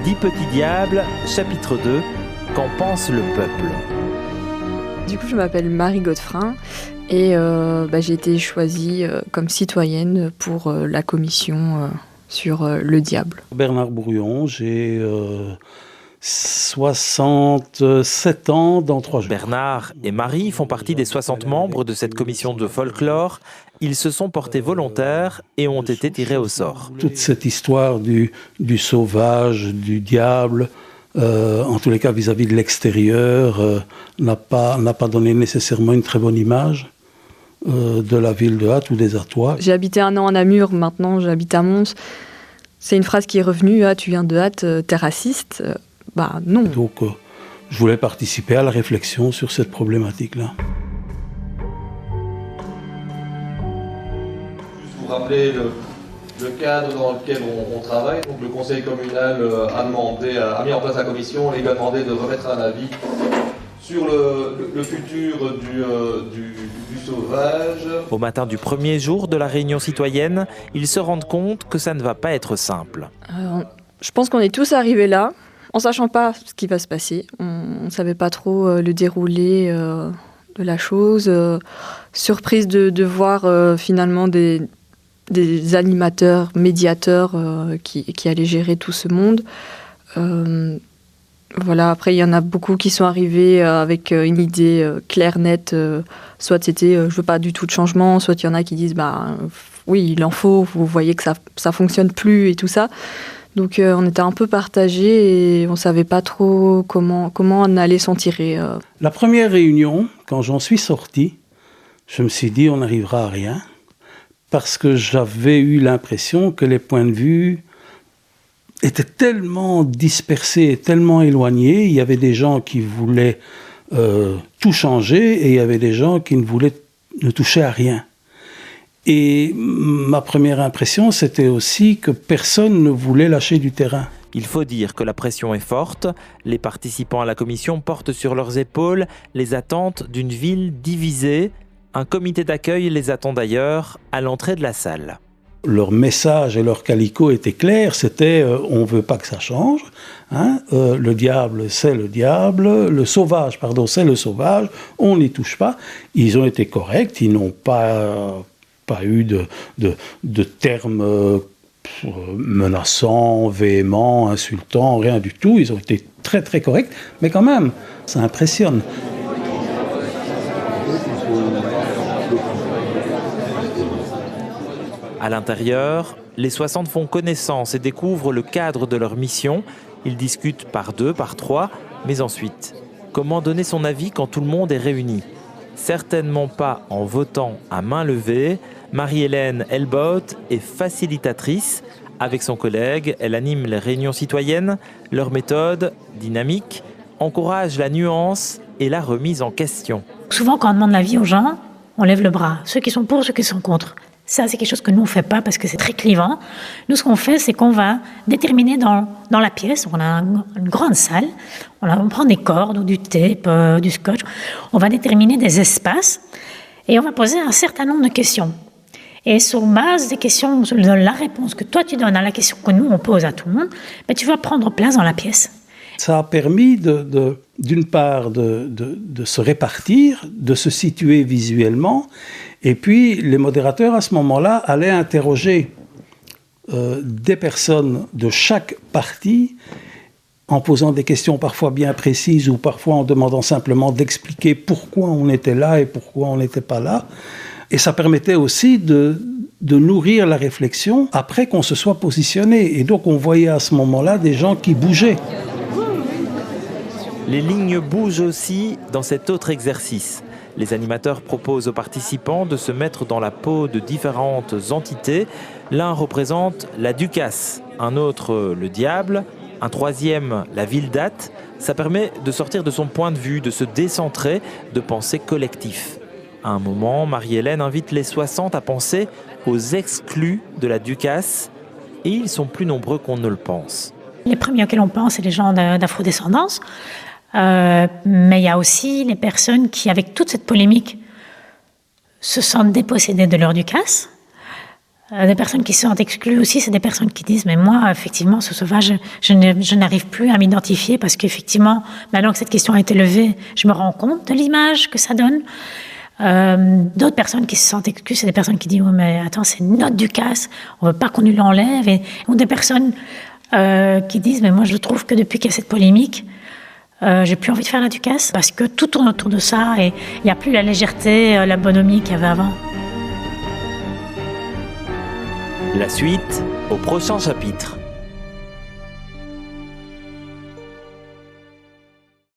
10 petits diables, chapitre 2, qu'en pense le peuple? Du coup, je m'appelle Marie Godefrin et j'ai été choisie comme citoyenne pour la commission sur le diable. Bernard Bourrion, j'ai 67 ans dans 3 jours. Bernard et Marie font partie des 60 membres de cette commission de folklore. Ils se sont portés volontaires et ont été tirés au sort. Toute cette histoire du sauvage, du diable, en tous les cas vis-à-vis de l'extérieur, n'a pas donné nécessairement une très bonne image de la ville de Hatt ou des Hattois. J'ai habité 1 an à Namur, maintenant j'habite à Mons. C'est une phrase qui est revenue, tu viens de Hatt, t'es raciste. Non. Donc je voulais participer à la réflexion sur cette problématique-là. Vous rappelez le cadre dans lequel on travaille. Donc le conseil communal a mis en place la commission et il a demandé de remettre un avis sur le futur du sauvage. Au matin du premier jour de la réunion citoyenne, ils se rendent compte que ça ne va pas être simple. Je pense qu'on est tous arrivés là, en sachant pas ce qui va se passer. On ne savait pas trop le déroulé de la chose. Surprise de voir finalement des animateurs, médiateurs qui allaient gérer tout ce monde. Après, il y en a beaucoup qui sont arrivés avec une idée claire, nette. Soit c'était je veux pas du tout de changement, soit il y en a qui disent oui, il en faut, vous voyez que ça fonctionne plus et tout ça. Donc on était un peu partagés et on savait pas trop comment on allait s'en tirer. La première réunion, quand j'en suis sorti, je me suis dit on n'arrivera à rien. Parce que j'avais eu l'impression que les points de vue étaient tellement dispersés, tellement éloignés. Il y avait des gens qui voulaient tout changer et il y avait des gens qui ne touchaient à rien. Et ma première impression, c'était aussi que personne ne voulait lâcher du terrain. Il faut dire que la pression est forte. Les participants à la commission portent sur leurs épaules les attentes d'une ville divisée. Un comité d'accueil les attend d'ailleurs à l'entrée de la salle. Leur message et leur calicot étaient clairs, c'était on ne veut pas que ça change, le diable c'est le diable, le sauvage c'est le sauvage, on n'y touche pas. Ils ont été corrects, ils n'ont pas eu de termes menaçants, véhéments, insultants, rien du tout. Ils ont été très très corrects, mais quand même, ça impressionne. À l'intérieur, les 60 font connaissance et découvrent le cadre de leur mission. Ils discutent par 2, par 3, mais ensuite, comment donner son avis quand tout le monde est réuni? Certainement pas en votant à main levée. Marie-Hélène Elbot est facilitatrice. Avec son collègue, elle anime les réunions citoyennes. Leur méthode, dynamique, encourage la nuance et la remise en question. Souvent, quand on demande l'avis aux gens, on lève le bras. Ceux qui sont pour, ceux qui sont contre. Ça, c'est quelque chose que nous, on ne fait pas parce que c'est très clivant. Nous, ce qu'on fait, c'est qu'on va déterminer dans la pièce, on a une grande salle, on prend des cordes ou du tape, du scotch, on va déterminer des espaces et on va poser un certain nombre de questions. Et sur base des questions, de la réponse que toi, tu donnes à la question que nous, on pose à tout le monde, tu vas prendre place dans la pièce. Ça a permis, d'une part, de se répartir, de se situer visuellement. Et puis, les modérateurs, à ce moment-là, allaient interroger des personnes de chaque parti en posant des questions parfois bien précises ou parfois en demandant simplement d'expliquer pourquoi on était là et pourquoi on n'était pas là. Et ça permettait aussi de nourrir la réflexion après qu'on se soit positionné. Et donc, on voyait à ce moment-là des gens qui bougeaient. Les lignes bougent aussi dans cet autre exercice. Les animateurs proposent aux participants de se mettre dans la peau de différentes entités. L'un représente la Ducasse, un autre le diable, un troisième la ville d'Hatt. Ça permet de sortir de son point de vue, de se décentrer, de penser collectif. À un moment, Marie-Hélène invite les 60 à penser aux exclus de la Ducasse et ils sont plus nombreux qu'on ne le pense. Les premiers auxquels on pense, c'est les gens d'afrodescendance. Mais il y a aussi les personnes qui, avec toute cette polémique, se sentent dépossédées de leur Ducasse. Des personnes qui se sentent exclues aussi, c'est des personnes qui disent mais moi, effectivement, ce sauvage, je n'arrive plus à m'identifier parce qu'effectivement, maintenant que cette question a été levée, je me rends compte de l'image que ça donne. D'autres personnes qui se sentent exclues, c'est des personnes qui disent oh, mais attends, c'est notre Ducasse, on veut pas qu'on nous l'enlève. Ou des personnes qui disent mais moi je trouve que depuis qu'il y a cette polémique, j'ai plus envie de faire la Ducasse parce que tout tourne autour de ça et il n'y a plus la légèreté, la bonhomie qu'il y avait avant. La suite au prochain chapitre.